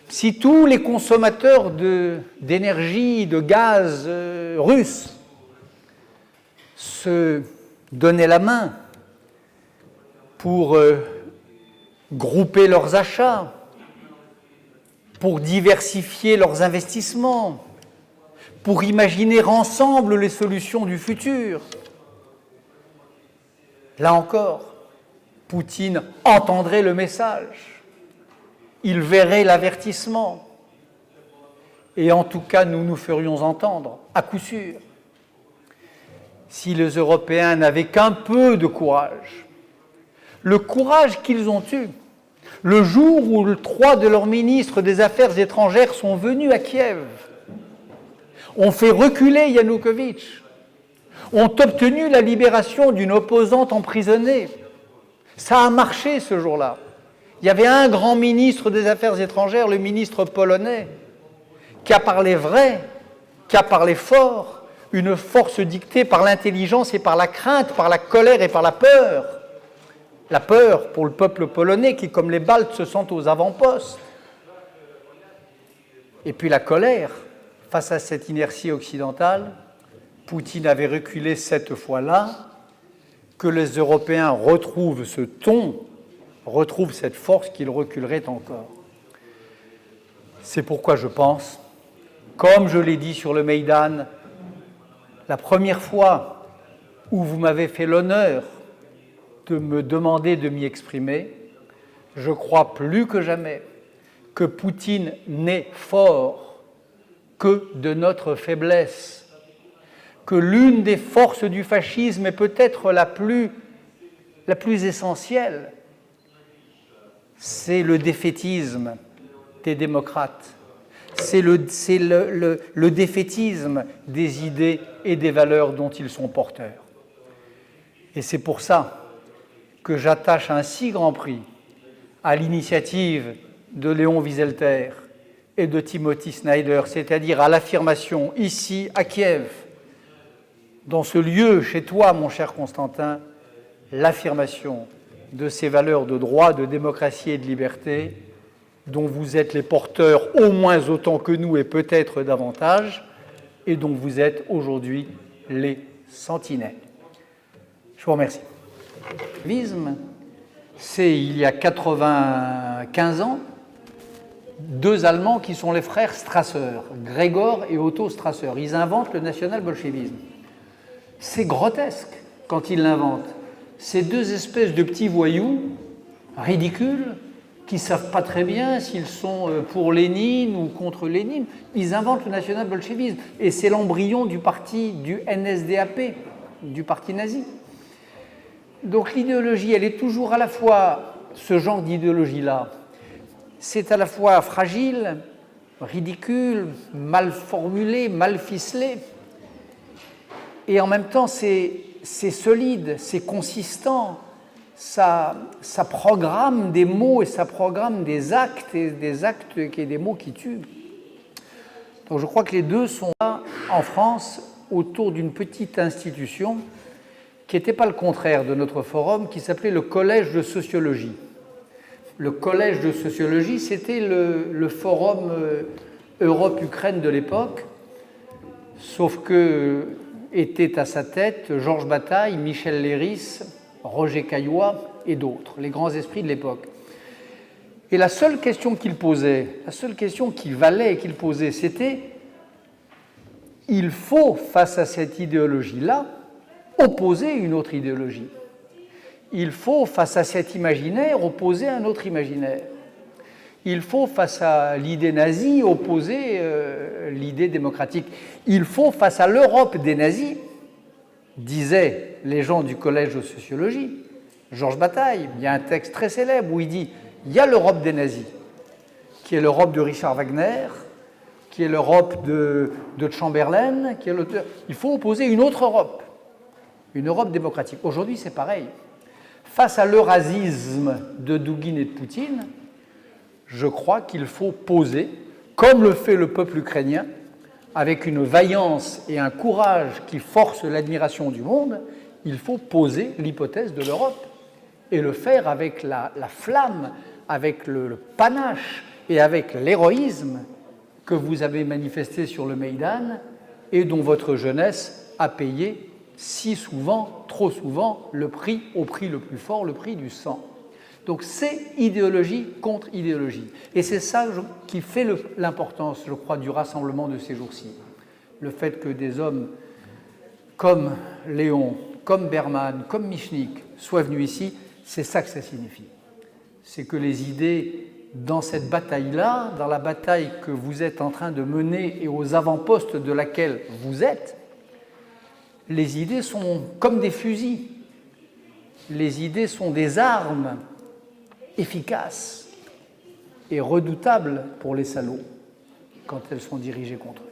Si tous les consommateurs d'énergie, de gaz russes se donnaient la main pour grouper leurs achats, pour diversifier leurs investissements, pour imaginer ensemble les solutions du futur, là encore, Poutine entendrait le message, il verrait l'avertissement, et en tout cas, nous nous ferions entendre, à coup sûr. Si les Européens n'avaient qu'un peu de courage, le courage qu'ils ont eu, le jour où 3 de leurs ministres des Affaires étrangères sont venus à Kiev, ont fait reculer Yanukovych, ont obtenu la libération d'une opposante emprisonnée. Ça a marché ce jour-là. Il y avait un grand ministre des Affaires étrangères, le ministre polonais, qui a parlé vrai, qui a parlé fort, une force dictée par l'intelligence et par la crainte, par la colère et par la peur. La peur pour le peuple polonais qui, comme les Baltes, se sentent aux avant-postes. Et puis la colère face à cette inertie occidentale. Poutine avait reculé cette fois-là, que les Européens retrouvent ce ton, retrouvent cette force qu'ils reculeraient encore. C'est pourquoi je pense, comme je l'ai dit sur le Maïdan, la première fois où vous m'avez fait l'honneur de me demander de m'y exprimer, je crois plus que jamais que Poutine n'est fort que de notre faiblesse, que l'une des forces du fascisme est peut-être la plus essentielle, c'est le défaitisme des démocrates, c'est le défaitisme des idées et des valeurs dont ils sont porteurs. Et c'est pour ça que j'attache un si grand prix à l'initiative de Léon Wieselter et de Timothy Snyder, c'est-à-dire à l'affirmation ici, à Kiev, dans ce lieu, chez toi, mon cher Constantin, l'affirmation de ces valeurs de droit, de démocratie et de liberté, dont vous êtes les porteurs au moins autant que nous et peut-être davantage, et dont vous êtes aujourd'hui les sentinelles. Je vous remercie. C'est il y a 95 ans, 2 Allemands qui sont les frères Strasser, Gregor et Otto Strasser. Ils inventent le national-bolchevisme. C'est grotesque quand ils l'inventent. Ces 2 espèces de petits voyous ridicules qui ne savent pas très bien s'ils sont pour Lénine ou contre Lénine, ils inventent le national-bolchevisme. Et c'est l'embryon du parti du NSDAP, du parti nazi. Donc l'idéologie, elle est toujours à la fois, ce genre d'idéologie-là, c'est à la fois fragile, ridicule, mal formulé, mal ficelé, et en même temps c'est c'est solide, c'est consistant, ça programme des mots et ça programme des actes, et des mots qui tuent. Donc je crois que les deux sont là, en France, autour d'une petite institution qui n'était pas le contraire de notre forum, qui s'appelait le Collège de sociologie. Le Collège de sociologie, c'était le forum Europe-Ukraine de l'époque, sauf que étaient à sa tête Georges Bataille, Michel Léris, Roger Caillois et d'autres, les grands esprits de l'époque. Et la seule question qu'il posait, la seule question qui valait et qu'il posait, c'était il faut, face à cette idéologie-là, opposer une autre idéologie. Il faut, face à cet imaginaire, opposer un autre imaginaire. Il faut, face à l'idée nazie, opposer l'idée démocratique. Il faut, face à l'Europe des nazis, disaient les gens du Collège de sociologie, Georges Bataille, il y a un texte très célèbre où il dit il y a l'Europe des nazis, qui est l'Europe de Richard Wagner, qui est l'Europe de Chamberlain, il faut opposer une autre Europe, une Europe démocratique. Aujourd'hui, c'est pareil. Face à l'eurasisme de Douguine et de Poutine, je crois qu'il faut poser, comme le fait le peuple ukrainien, avec une vaillance et un courage qui forcent l'admiration du monde, il faut poser l'hypothèse de l'Europe et le faire avec la flamme, avec le panache et avec l'héroïsme que vous avez manifesté sur le Maïdan et dont votre jeunesse a payé si souvent, trop souvent, le prix, au prix le plus fort, le prix du sang. Donc c'est idéologie contre idéologie. Et c'est ça qui fait l'importance, je crois, du rassemblement de ces jours-ci. Le fait que des hommes comme Léon, comme Berman, comme Michnik soient venus ici, c'est ça que ça signifie. C'est que les idées, dans cette bataille-là, dans la bataille que vous êtes en train de mener et aux avant-postes de laquelle vous êtes, les idées sont comme des fusils. Les idées sont des armes efficaces et redoutables pour les salauds quand elles sont dirigées contre eux.